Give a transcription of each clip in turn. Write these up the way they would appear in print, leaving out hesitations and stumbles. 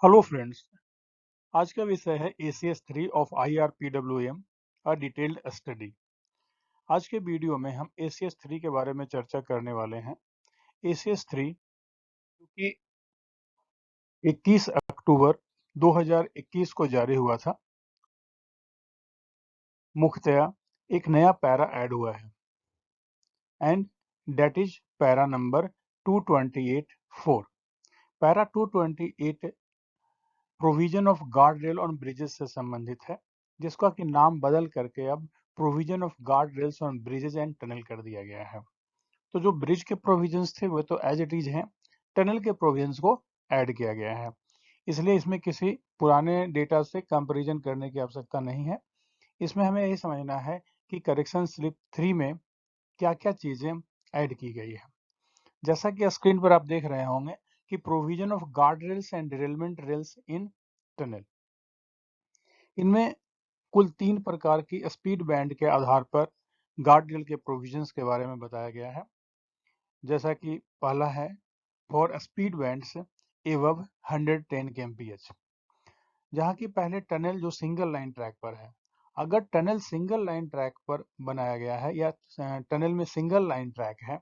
Hello friends. आज का विषय है ACS 3 of IRPWM a detailed study. आज के वीडियो में हम ACS 3 के बारे में चर्चा करने वाले हैं। ACS 3 जो कि 21 अक्टूबर 2021 को जारी हुआ था, मुख्यतया एक नया पैरा ऐड हुआ है and that is para number 228.4। Para 228 provision of guard rail on bridges से संबंधित है, जिसका कि नाम बदल करके अब provision of guard rails on bridges and tunnel कर दिया गया है। तो जो ब्रिज के प्रोविजंस थे वो तो एज इट इज हैं, टनल के प्रोविजंस को ऐड किया गया है, इसलिए इसमें किसी पुराने डेटा से कंपैरिजन करने की आवश्यकता नहीं है। इसमें हमें यही समझना है कि करेक्शन स्लिप 3 में क्या क्या चीजें ऐड की गई है। जैसा कि स्क्रीन पर आप देख रहे होंगे कि provision of guard rails and derailment rails in tunnel, इनमें कुल 3 प्रकार की स्पीड बैंड के आधार पर गार्ड रेल के प्रोविजंस के बारे में बताया गया है। जैसा कि पहला है for speed bands above 110 kmph, जहाँ की पहले टनल जो सिंगल लाइन ट्रैक पर है, अगर टनल सिंगल लाइन ट्रैक पर बनाया गया है या टनल में सिंगल लाइन ट्रैक है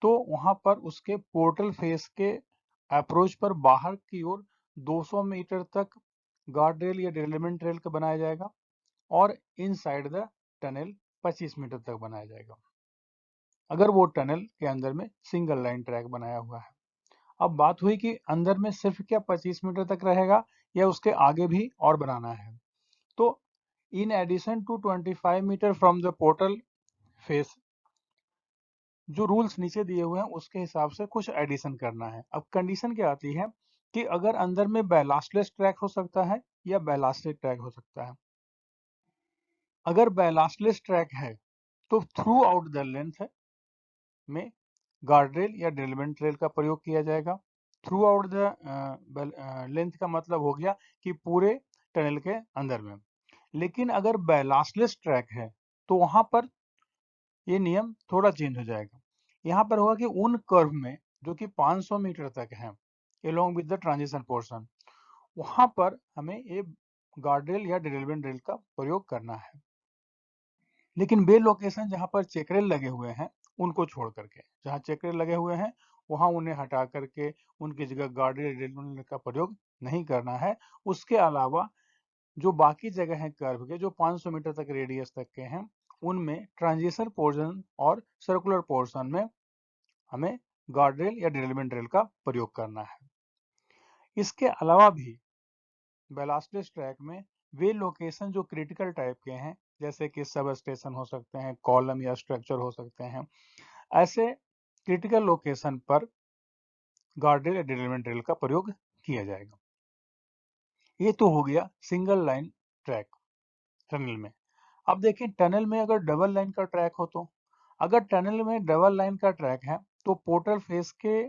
तो वहां पर उसके पोर्टल फेस के अप्रोच पर बाहर की ओर 200 मीटर तक गार्ड रेल या डिरेलमेंट रेल का बनाया जाएगा और इनसाइड द टनल 25 मीटर तक बनाया जाएगा, अगर वो टनल के अंदर में सिंगल लाइन ट्रैक बनाया हुआ है। अब बात हुई कि अंदर में सिर्फ क्या 25 मीटर तक रहेगा या उसके आगे भी और बनाना है। तो in addition to 25 metre from the portal face, जो रूल्स नीचे दिए हुए हैं उसके हिसाब से कुछ एडिशन करना है। अब कंडीशन क्या आती है कि अगर अंदर में बैलास्टलेस ट्रैक हो सकता है या बैलास्टेड ट्रैक हो सकता है। अगर बैलास्टलेस ट्रैक है तो थ्रू आउट द लेंथ में गार्ड रेल या डिरेलमेंट रेल का प्रयोग किया जाएगा। थ्रू आउट द लेंथ का मतलब हो गया कि पूरे टनल के अंदर में। लेकिन अगर बैलास्टलेस ट्रैक है तो वहां पर ये नियम थोड़ा चेंज हो जाएगा। यहाँ पर होगा कि उन कर्व में जो कि 500 मीटर तक है along with the transition portion, वहां पर हमें ये गार्ड रेल या डिरेलमेंट रेल का प्रयोग करना है। लेकिन वे लोकेशन जहां पर चेकरेल लगे हुए हैं उनको छोड़ करके, जहां चेकरेल लगे हुए हैं वहां उन्हें हटा करके उनकी जगह गार्ड रेल डिरेलमेंट का प्रयोग नहीं करना है। उसके अलावा जो बाकी जगह है कर्व के, जो 500 मीटर तक रेडियस तक के हैं, उनमें ट्रांजिशन पोर्शन और सर्कुलर पोर्शन में हमें गार्ड रेल या डिरेलमेंट रेल का प्रयोग करना है। इसके अलावा भी बैलास्टलेस ट्रैक में वे लोकेशन जो क्रिटिकल टाइप के हैं, जैसे कि सब स्टेशन हो सकते हैं, कॉलम या स्ट्रक्चर हो सकते हैं, ऐसे क्रिटिकल लोकेशन पर गार्ड रेल या डिरेलमेंट रेल का प्रयोग किया जाएगा। ये तो हो गया सिंगल लाइन ट्रैक टनल में। अब देखिए टनल में अगर डबल लाइन का ट्रैक हो तो, अगर टनल में डबल लाइन का ट्रैक है तो पोर्टल फेस के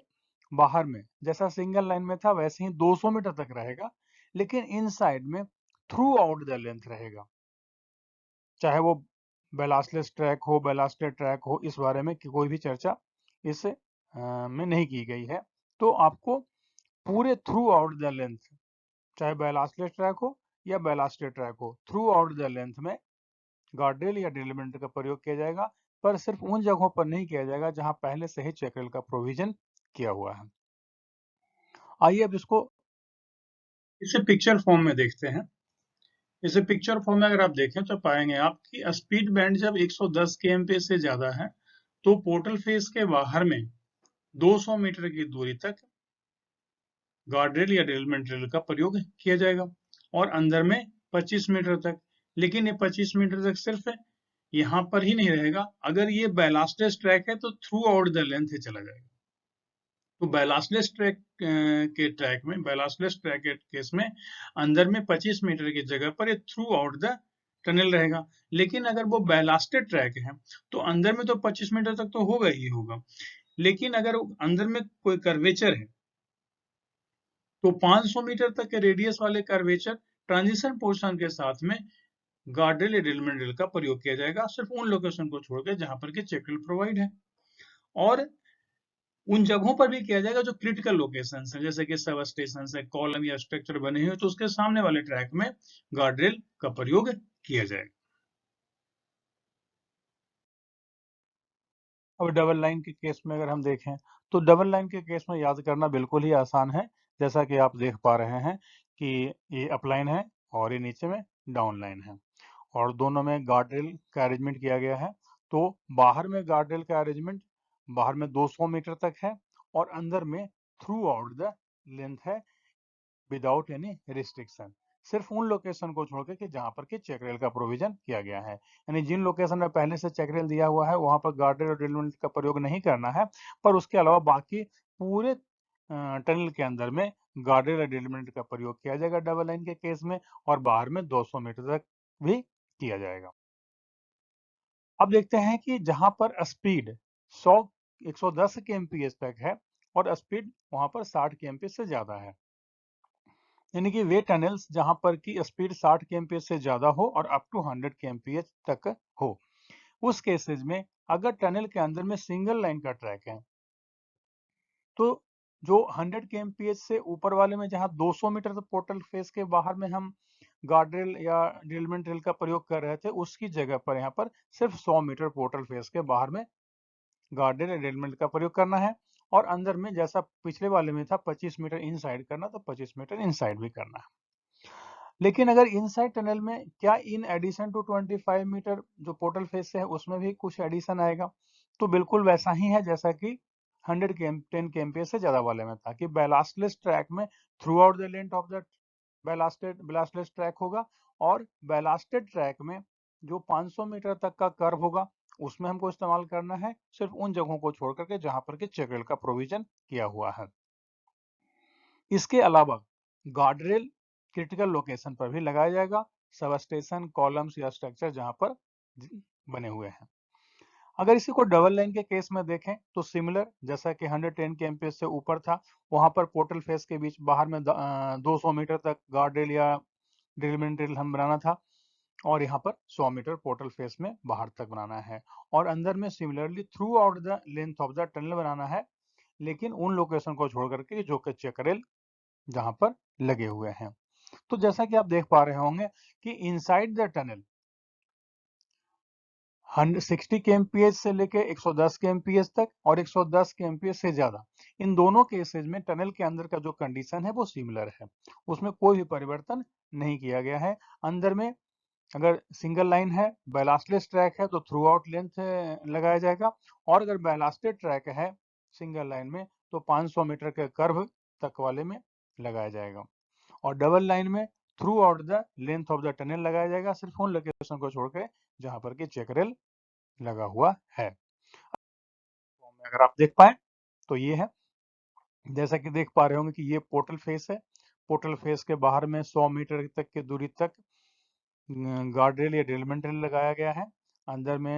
बाहर में जैसा सिंगल लाइन में था वैसे ही 200 मीटर तक रहेगा, लेकिन इनसाइड में थ्रू आउट द लेंथ रहेगा। चाहे वो बैलास्टलेस ट्रैक हो, बैलास्टेड ट्रैक हो, इस बारे में कोई भी चर्चा इस में नहीं की गई है। तो आपको पूरे थ्रू आउट द लेंथ, चाहे बैलास्टलेस ट्रैक हो या बैलास्टेड ट्रैक हो, थ्रू आउट द लेंथ में गार्ड रेल या डिरेलमेंट का प्रयोग किया जाएगा, पर सिर्फ उन जगहों पर नहीं किया जाएगा जहां पहले से ही चेक रेल का प्रोविजन किया हुआ है। आइए अब इसको इसे पिक्चर फॉर्म में देखते हैं। इसे पिक्चर फॉर्म में अगर आप देखें तो पाएंगे आप कि स्पीड बैंड जब 110 kmph से ज्यादा है तो पोर्टल फेस के बाहर में 200 मीटर की दूरी तक गार्ड रेल या डिरेलमेंट रेल का प्रयोग किया जाएगा और अंदर में 25 मीटर तक। लेकिन ये 25 मीटर तक सिर्फ यहाँ पर ही नहीं रहेगा, अगर ये बैलास्टलेस ट्रैक है तो थ्रू आउट द लेंथ ही चला जाएगा। तो बैलास्टलेस ट्रैक के ट्रैक में, बैलास्टलेस ट्रैक के केस में अंदर में 25 मीटर की जगह पर ये थ्रू आउट द टनल रहेगा। लेकिन अगर वो बैलास्टेड ट्रैक है तो अंदर में तो 25 मीटर तक तो होगा ही होगा, लेकिन अगर अंदर में कोई कर्वेचर है तो 500 मीटर तक के रेडियस वाले कर्वेचर ट्रांजिशन पोर्शन के साथ में गार्ड रेल या डिरेलमेंट रेल का प्रयोग किया जाएगा, सिर्फ उन लोकेशन को छोड़कर जहां पर के चेक रेल प्रोवाइड है। और उन जगहों पर भी किया जाएगा जो क्रिटिकल लोकेशंस हैं, जैसे कि सब स्टेशन है, कॉलम या स्ट्रक्चर बने हुए, तो उसके सामने वाले ट्रैक में गार्ड का प्रयोग किया जाएगा। अब डबल लाइन के केस में अगर हम देखें तो डबल लाइन के केस में याद करना बिल्कुल ही आसान है। जैसा कि आप देख पा रहे हैं कि ये अप लाइन है और ये नीचे में डाउन लाइन है और दोनों में गार्ड रेल का अरेंजमेंट किया गया है। तो बाहर में गार्ड रेल का अरेंजमेंट बाहर में 200 मीटर तक है और अंदर में थ्रू आउट द लेंथ है विदाउट एनी रिस्ट्रिक्शन। सिर्फ उन लोकेशन को छोड़ के जहां पर कि चेक रेल का प्रोविजन किया गया है, यानी जिन लोकेशन में पहले से चेक रेल दिया हुआ है वहां पर गार्ड रेल और ड्रिल का प्रयोग नहीं करना है, पर उसके अलावा बाकी पूरे टनल के अंदर में गार्ड रेल और ड्रिल का प्रयोग किया जाएगा डबल लाइन के केस में, और बाहर में 200 मीटर तक भी किया जाएगा। अब देखते हैं कि जहां पर स्पीड 100 110 kmph तक है और स्पीड वहां पर 60 kmph से ज्यादा है, यानी कि वे टनल्स जहां पर की स्पीड 60 kmph से ज्यादा हो और अप टू 100 kmph तक हो, उस केसेस में अगर टनल के अंदर में सिंगल लाइन का ट्रैक है तो जो 100 kmph से ऊपर वाले में जहां 200 मीटर तक पोर्टल फेस के बाहर में हम गार्डरेल या ड्रिलमेंट रेल का प्रयोग कर रहे थे, उसकी जगह पर यहाँ पर सिर्फ 100 मीटर पोर्टल फेस के बाहर में गार्डरेल या ड्रिलमेंट का प्रयोग करना है, और अंदर में जैसा पिछले वाले में था 25 मीटर इनसाइड करना, तो 25 मीटर इनसाइड भी करना है। लेकिन अगर इनसाइड टनल में क्या इन एडिशन टू 25 मीटर जो पोर्टल फेस से है उसमें भी कुछ एडिशन आएगा, तो बिल्कुल वैसा ही है जैसा कि 100 10 kmph से ज्यादा वाले में था कि बैलास्टलेस ट्रैक में throughout the length of the ballastless track होगा, और बैलास्टेड ट्रैक में जो 500 मीटर तक का कर्व होगा उसमें हमको इस्तेमाल करना है सिर्फ उन जगहों को छोड़ करके जहां पर कि चेक रेल का प्रोविजन किया हुआ है। इसके अलावा गार्डरेल क्रिटिकल लोकेशन पर भी लगाया जाएगा, सब स्टेशन, कॉलम्स या स्ट्रक्चर जहां पर बने हुए हैं। अगर इसी को डबल लाइन के केस में देखें तो सिमिलर, जैसा कि 110 kmph से ऊपर था वहां पर पोर्टल फेस के बीच बाहर में 200 मीटर तक गार्डरेल या ड्रिलमेंट ड्रिल हम बनाना था, और यहाँ पर 100 मीटर पोर्टल फेस में बाहर तक बनाना है, और अंदर में similarly throughout the length of the tunnel बनाना है, लेकिन उन लोकेशन को छोड़ करके जो कि चेक रेल जहां पर लगे हुए हैं। तो जैसा कि आप देख पा रहे होंगे कि इनसाइड द टनल 60 kmph से लेके 110 kmph तक और 110 kmph से ज्यादा, इन दोनों केसेस में टनल के अंदर का जो कंडीशन है वो सिमिलर है, उसमें कोई भी परिवर्तन नहीं किया गया है। अंदर में अगर सिंगल लाइन है, बैलास्टलेस ट्रैक है, तो थ्रू आउट लेंथ लगाया जाएगा, और अगर बैलास्टेड ट्रैक है सिंगल लाइन में तो 500 मीटर के कर्व तक वाले में लगाया जाएगा, और डबल लाइन में throughout the length of the tunnel लगाया जाएगा, सिर्फ उन लोकेशन को छोड़ के जहां पर कि चेक रेल लगा हुआ है। तो अगर आप देख पाए तो ये है, जैसा कि देख पा रहे होंगे कि ये पोर्टल फेस है, पोर्टल फेस के बाहर में 100 मीटर तक की दूरी तक गार्ड रेल या ड्रिलमेंट रेल लगाया गया है। अंदर में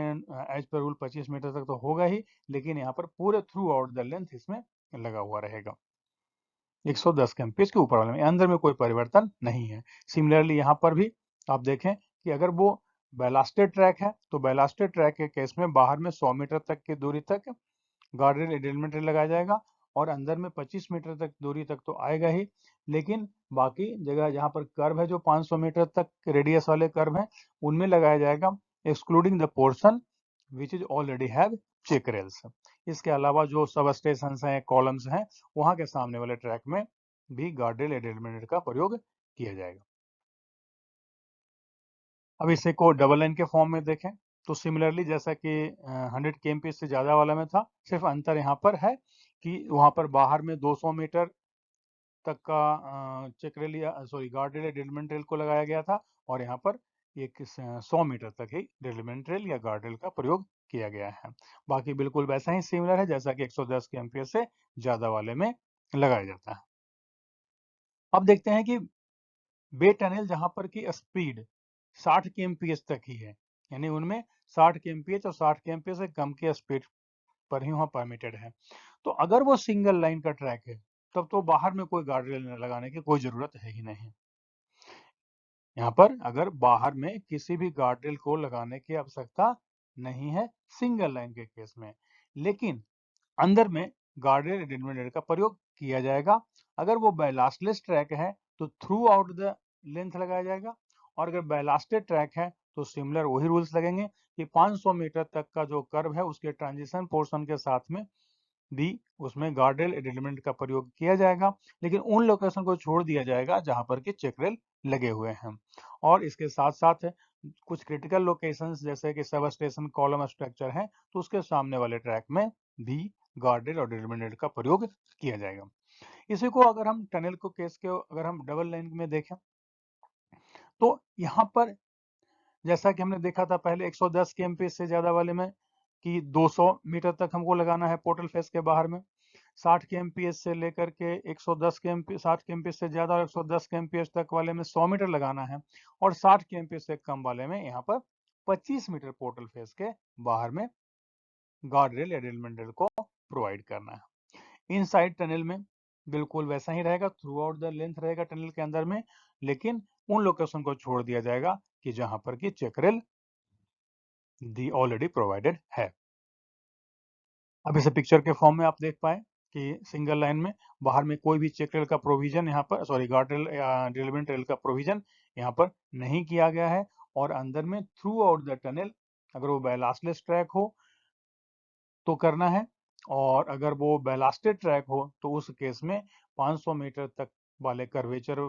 एज पर रूल 25 मीटर तक तो होगा ही, लेकिन यहाँ पर पूरे थ्रू आउट द लेंथ इसमें लगा हुआ रहेगा 110 kmph के ऊपर वाले में, अंदर में कोई परिवर्तन नहीं है। सिमिलरली यहाँ पर भी आप देखें कि अगर वो बैलास्टेड ट्रैक है तो बैलास्टेड ट्रैक के केस में बाहर में 100 मीटर तक की दूरी तक गार्ड रेल एडेलमेंट रेल लगाया जाएगा, और अंदर में 25 मीटर तक दूरी तक तो आएगा ही, लेकिन बाकी जगह जहाँ पर कर्व है जो 500 मीटर तक रेडियस वाले कर्व हैं उनमें लगाया जाएगा, excluding the portion which is already have check rails. इसके अलावा जो सब स्टेशन हैं, कॉलम्स हैं, वहां के सामने वाले ट्रैक में भी गार्ड रेल एडेलमेंट का प्रयोग किया जाएगा। अब इसे को डबल लाइन के फॉर्म में देखें तो सिमिलरली जैसा कि 100 kmph से ज़्यादा वाला में था, सिर्फ अंतर यहाँ पर है कि वहाँ पर बाहर में 200 मीटर तक का चेक रेल या सॉरी गार्ड रेल या ड्रिलमेंट रेल को लगाया गया था, और यहाँ पर एक 100 मीटर तक ही ड्रिलमेंट रेल या गार्ड रेल का प्रयोग किया गया है। बाकी बिल्कुल वैसा ही सिमिलर है जैसा कि 110 kmph से ज़्यादा वाले में लगाया जाता है। अब देखते हैं कि बे टनल जहां पर की स्पीड 60 kmph तक ही है, यानी उनमें 60 kmph और 60 kmph से कम की स्पीड पर ही वहां परमिटेड है, तो अगर वो सिंगल लाइन का ट्रैक है तब तो बाहर में कोई गार्ड रेल लगाने की कोई जरूरत है ही नहीं। यहाँ पर अगर बाहर में किसी भी गार्ड रेल को लगाने की आवश्यकता नहीं है सिंगल लाइन के केस में, लेकिन अंदर में गार्डरेल एडेलमेंट का प्रयोग किया जाएगा। अगर वो बैलास्टलेस ट्रैक है तो थ्रू आउट द लेंथ लगाया जाएगा, और अगर बैलास्टेड ट्रैक है तो सिमिलर वही रूल्स लगेंगे कि 500 मीटर तक का जो कर्व है उसके ट्रांजिशन पोर्शन के साथ में भी उसमें गार्डरेल एडेलमेंट का प्रयोग किया जाएगा, लेकिन उन लोकेशन को छोड़ दिया जाएगा जहां पर कि चेक रेल लगे हुए हैं। और इसके साथ साथ कुछ क्रिटिकल लोकेशंस जैसे कि सब स्टेशन कॉलम स्ट्रक्चर है तो उसके सामने वाले ट्रैक में भी गार्डरेल और एडेलमेंट का प्रयोग किया जाएगा। इसी को अगर हम टनल को केस के अगर हम डबल लाइन में देखें तो यहाँ पर जैसा कि हमने देखा था पहले 110 kmph से ज्यादा वाले में कि 200 मीटर तक हमको लगाना है पोर्टल फेस के बाहर में, 60 kmph से लेकर के 110 kmph 60 kmph से ज्यादा और 110 kmph तक वाले में 100 मीटर लगाना है, और 60 kmph से कम वाले में यहाँ पर 25 मीटर पोर्टल फेस के बाहर में गार्ड रेल एडेलमेंट रेल को प्रोवाइड करना है। इनसाइड टनल में बिल्कुल वैसा ही रहेगा, थ्रू आउट द लेंथ रहेगा टनल के अंदर में, लेकिन उन लोकेशन को छोड़ दिया जाएगा कि जहां पर कि चेक रेल दी ऑलरेडी प्रोवाइडेड है। अब इसे पिक्चर के फॉर्म में आप देख पाए कि सिंगल लाइन में बाहर में कोई भी चेक रेल का प्रोविजन यहाँ पर गार्ड रेल या एडेलमेंट रेल का प्रोविजन यहाँ पर नहीं किया गया है, और अंदर में थ्रू आउट द टनल अगर वो बैलास्टलेस ट्रैक हो तो करना है, और अगर वो बैलास्टेड ट्रैक हो तो उस केस में 500 मीटर तक वाले कर्वेचर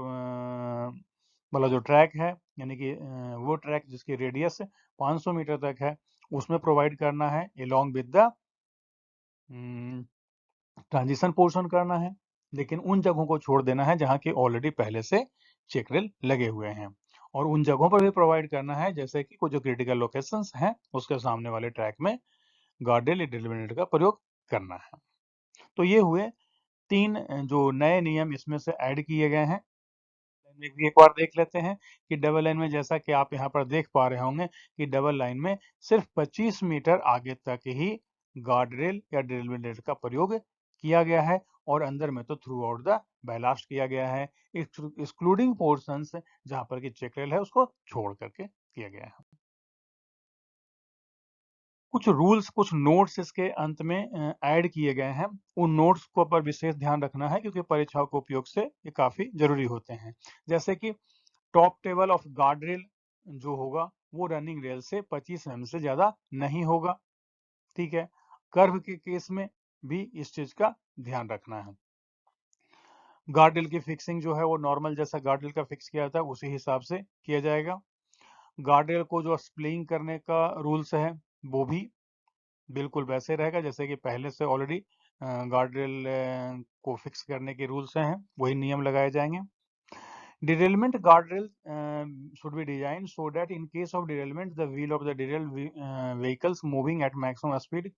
वाला जो ट्रैक है, यानी कि वो ट्रैक जिसकी रेडियस 500 मीटर तक है उसमें प्रोवाइड करना है along with the transition portion करना है, लेकिन उन जगहों को छोड़ देना है जहां की ऑलरेडी पहले से चेक रेल लगे हुए हैं, और उन जगहों पर भी प्रोवाइड करना है जैसे कि कुछ जो क्रिटिकल लोकेशंस हैं उसके सामने वाले ट्रैक में गार्डेल एडेलमेंट का प्रयोग करना है। तो ये हुए 3 जो नए नियम इसमें से ऐड किए गए हैं। भी एक बार देख लेते हैं कि डबल लाइन में जैसा कि आप यहाँ पर देख पा रहे होंगे कि डबल लाइन में सिर्फ 25 मीटर आगे तक ही गार्ड रेल या एडेलमेंट का प्रयोग किया गया है, और अंदर में तो थ्रू आउट द बैलास्ट किया गया है, एक्सक्लूडिंग पोर्शंस जहाँ पर कि चेक रेल है उसको छोड़ करके किया गया है। कुछ रूल्स कुछ नोट्स इसके अंत में ऐड किए गए हैं, उन नोट्स को पर विशेष ध्यान रखना है क्योंकि परीक्षाओं के उपयोग से ये काफी जरूरी होते हैं। जैसे कि top table of guard rail जो होगा वो रनिंग रेल से 25 mm से ज्यादा नहीं होगा, ठीक है। कर्व के केस में भी इस चीज का ध्यान रखना है। गार्ड रेल की फिक्सिंग जो है वो नॉर्मल जैसा गार्ड रेल का फिक्स किया था उसी हिसाब से किया जाएगा। गार्ड रेल को जो स्प्लिंग करने का रूल्स है वो भी बिल्कुल वैसे रहेगा जैसे कि पहले से ऑलरेडी गार्ड रेल को फिक्स करने के रूल्स हैं, वही नियम लगाए जाएंगे। Derailment guardrail should be designed so that in case of derailment, the wheel of the derailed vehicles moving at maximum speed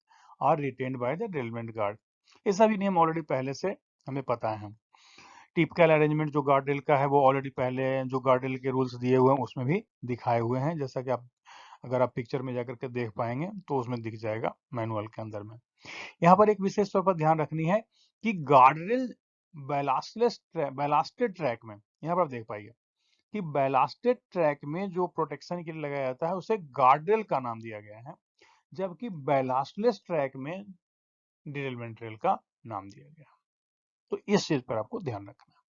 are retained by the derailment guard. ये सभी नियम ऑलरेडी पहले से हमें पता है। टिपिकल अरेंजमेंट जो गार्ड रेल का है वो ऑलरेडी पहले जो गार्ड रेल के रूल्स दिए हुए हैं उसमें भी दिखाए हुए हैं, जैसा कि आप अगर आप पिक्चर में जाकर के देख पाएंगे तो उसमें दिख जाएगा मैनुअल के अंदर में। यहाँ पर एक विशेष तौर पर ध्यान रखनी है कि गार्डरेल बैलास्टेड ट्रैक में यहाँ पर आप देख पाइए कि बैलास्टेड ट्रैक में जो प्रोटेक्शन के लिए लगाया जाता है उसे गार्डरेल का नाम दिया गया है, जबकि बैलास्टलेस ट्रैक में डिरेलमेंट रेल का नाम दिया गया है। तो इस चीज पर आपको ध्यान रखना है।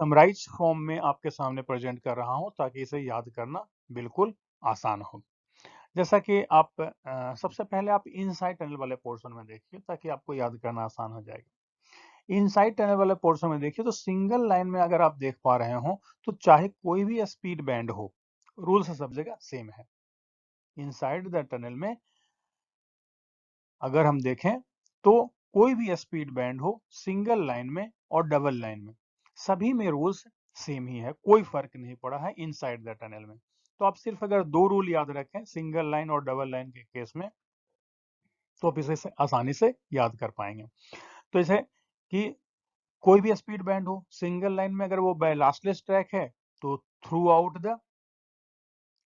समराइज फॉर्म में आपके सामने प्रेजेंट कर रहा हूं ताकि इसे याद करना बिल्कुल आसान हो। जैसा कि आप सबसे पहले आप इनसाइड टनल वाले पोर्शन में देखिए ताकि आपको याद करना आसान हो जाएगा। इनसाइड टनल वाले पोर्शन में देखिए तो सिंगल लाइन में अगर आप देख पा रहे हो तो चाहे कोई भी स्पीड बैंड हो, रूल्स सब जगह सेम है। इनसाइड द टनल में अगर हम देखें तो कोई भी स्पीड बैंड हो सिंगल लाइन में और डबल लाइन में सभी में रूल्स सेम ही है, कोई फर्क नहीं पड़ा है इनसाइड द टनल में। तो आप सिर्फ अगर 2 रूल याद रखें सिंगल लाइन और डबल लाइन के केस में तो आप इसे आसानी से याद कर पाएंगे। तो इसे कि कोई भी स्पीड बैंड हो सिंगल लाइन में अगर वो बैलास्टलेस ट्रैक है तो थ्रू आउट द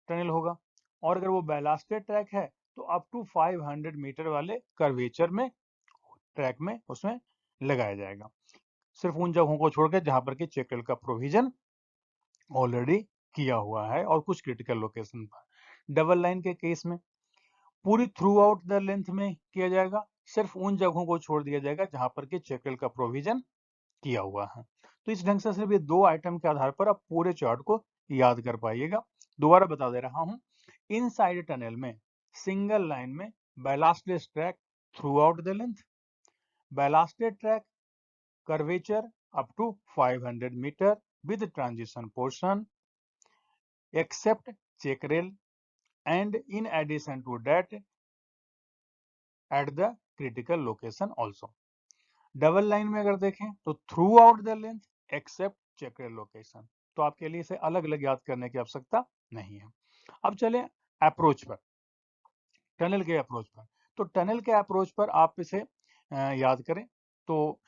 टनल होगा, और अगर वो बैलास्टेड ट्रैक है तो अप टू 500 मीटर वाले कर्वेचर में ट्रैक में उसमें लगाया जाएगा, सिर्फ उन जगहों को छोड़कर जहां पर कि चेक रेल का प्रोविजन ऑलरेडी किया हुआ है और कुछ क्रिटिकल लोकेशन पर। डबल लाइन के केस में पूरी थ्रू आउट द लेंथ में किया जाएगा, सिर्फ उन जगहों को छोड़ दिया जाएगा जहां पर कि चेक रेल का प्रोविजन किया हुआ है। तो इस ढंग से सिर्फ ये 2 आइटम के आधार पर आप पूरे चार्ट को याद कर पाइएगा। दोबारा बता दे रहा हूं, इनसाइड टनल में सिंगल लाइन में ballasted track throughout the length, ballasted track curvature up to 500 meter with transition portion except check rail, and in addition to that at the critical location also. Double line में अगर देखें तो throughout the length except check rail location. तो आपके लिए इसे अलग अलग याद करने की आवश्यकता नहीं है। अब चले अप्रोच पर, टनल के अप्रोच पर। तो टनल के अप्रोच पर आप इसे याद करें तो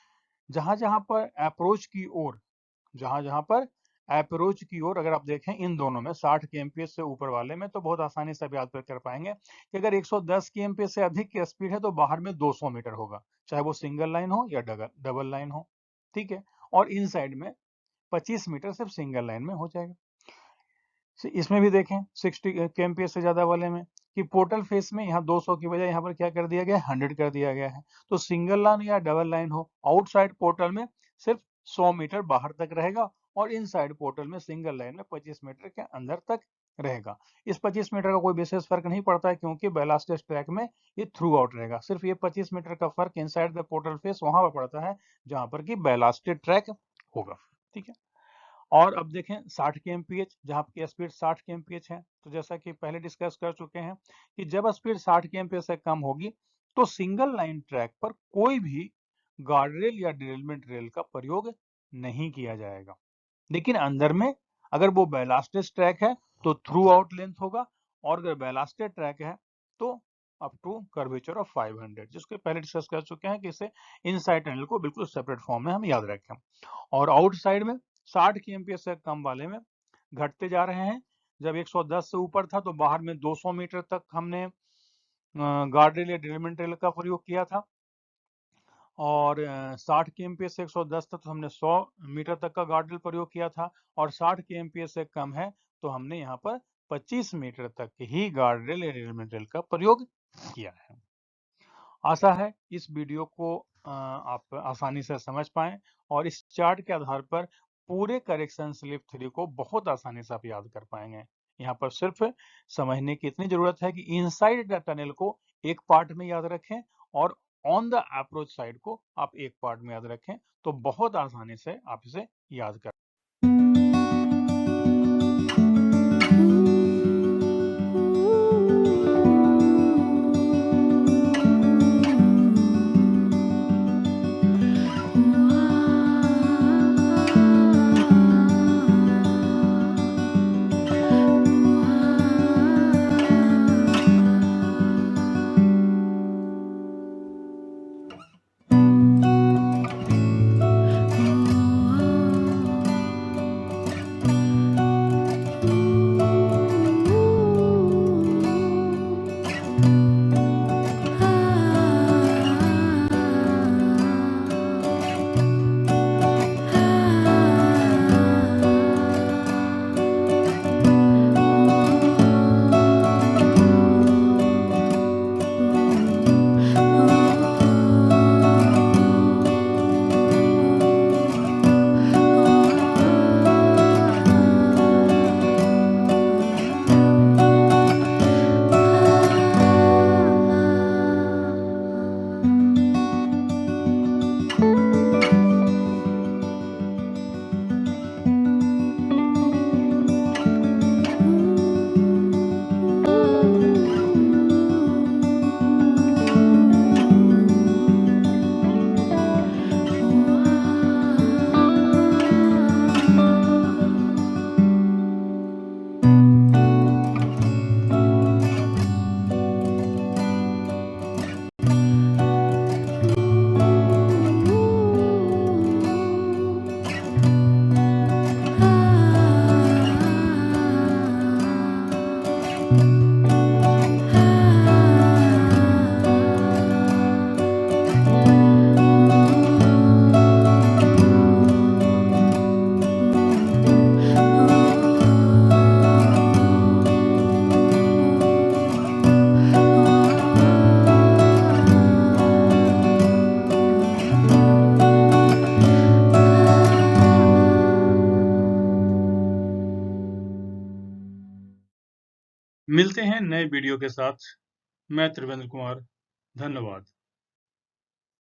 जहां जहां पर अप्रोच की ओर, जहां पर अप्रोच की ओर अगर आप देखें इन दोनों में 60 kmph से ऊपर वाले में तो बहुत आसानी से आप याद कर पाएंगे कि अगर 110 kmph से अधिक की स्पीड है तो बाहर में 200 मीटर होगा, चाहे वो सिंगल लाइन हो या डबल लाइन हो, ठीक है। और इन साइड में 25 मीटर सिर्फ सिंगल लाइन में हो जाएगा। इसमें भी देखें 60 kmph से ज्यादा वाले में कि पोर्टल फेस में यहाँ 200 की बजाय यहाँ पर क्या कर दिया गया है, 100 कर दिया गया है। तो सिंगल लाइन या डबल लाइन हो, आउटसाइड पोर्टल में सिर्फ 100 मीटर बाहर तक रहेगा और इनसाइड पोर्टल में सिंगल लाइन में 25 मीटर के अंदर तक रहेगा। इस 25 मीटर का कोई विशेष फर्क नहीं पड़ता है क्योंकि बैलास्टेड ट्रैक में ये थ्रू आउट रहेगा। सिर्फ ये 25 मीटर का फर्क इनसाइड द पोर्टल फेस वहां पर पड़ता है जहां पर कि बैलास्टेड ट्रैक होगा, ठीक है। और अब देखें 60 kmph, जहां की स्पीड 60 kmph है, तो जैसा कि पहले डिस्कस कर चुके हैं कि जब स्पीड 60 kmph से कम होगी तो सिंगल लाइन ट्रैक पर कोई भी गार्डरेल या डिरेलमेंट रेल का प्रयोग नहीं किया जाएगा। लेकिन अंदर में अगर वो बैलास्टेड ट्रैक है तो थ्रू आउट लेंथ होगा, और अगर बैलास्टेड ट्रैक है तो अप टू कर्वेचर ऑफ 500, जिसके पहले डिस्कस कर चुके हैं कि इसे इनसाइड टनल को बिल्कुल सेपरेट फॉर्म में हम याद रखें। और आउटसाइड में 60 kmph से कम वाले में घटते जा रहे हैं। जब 110 से ऊपर था तो बाहर में 200 मीटर तक हमने गार्डरेल या डिरेलमेंट रेल का प्रयोग किया था, और 60 kmph से 110 तक तो हमने 100 मीटर तक का गार्डरेल प्रयोग किया था, और 60 kmph से कम है तो हमने यहाँ पर 25 मीटर तक ही गार्डरेल या डिरेलमेंट रेल का प्रयोग किया है। आशा है इस वीडियो को आप आसानी से समझ पाएं और इस चार्ट के आधार पर पूरे करेक्शन स्लिप 3 को बहुत आसानी से आप याद कर पाएंगे। यहाँ पर सिर्फ समझने की इतनी जरूरत है कि इनसाइड द टनल को एक पार्ट में याद रखें और ऑन द अप्रोच साइड को आप एक पार्ट में याद रखें, तो बहुत आसानी से आप इसे याद कर मिलते हैं नए वीडियो के साथ। मैं त्रिवेंद्र कुमार। धन्यवाद।